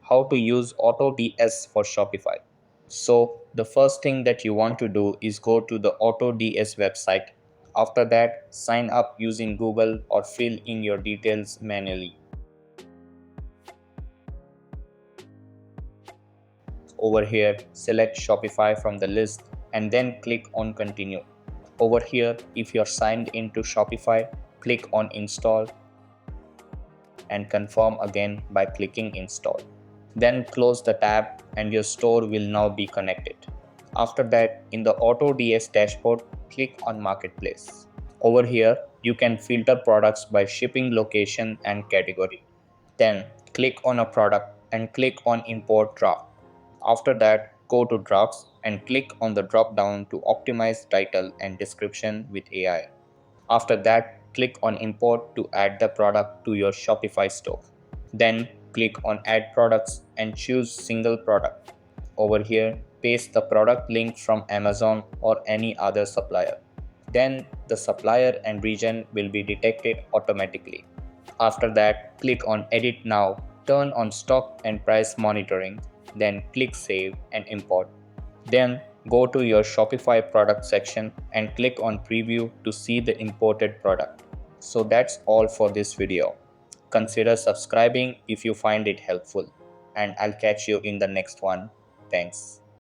how to use AutoDS for Shopify. So the first thing that you want to do is go to the AutoDS website. After that, sign up using Google or fill in your details manually. Over here, select Shopify from the list and then click on Continue. Over here, if you're signed into Shopify, click on Install and confirm again by clicking Install. Then close the tab and your store will now be connected. After that, in the AutoDS dashboard, click on Marketplace. Over here, you can filter products by shipping location and category. Then click on a product and click on Import Draft. After that, go to Drafts and click on the drop down to optimize title and description with AI. After that, click on Import to add the product to your Shopify store. Then click on Add Products and choose Single Product. Over here, paste the product link from Amazon or any other supplier. Then the supplier and region will be detected automatically. After that, click on Edit Now, turn on Stock and Price Monitoring, then click Save and Import. Then go to your Shopify product section and click on Preview to see the imported product. So that's all for this video. Consider subscribing if you find it helpful, and I'll catch you in the next one. Thanks.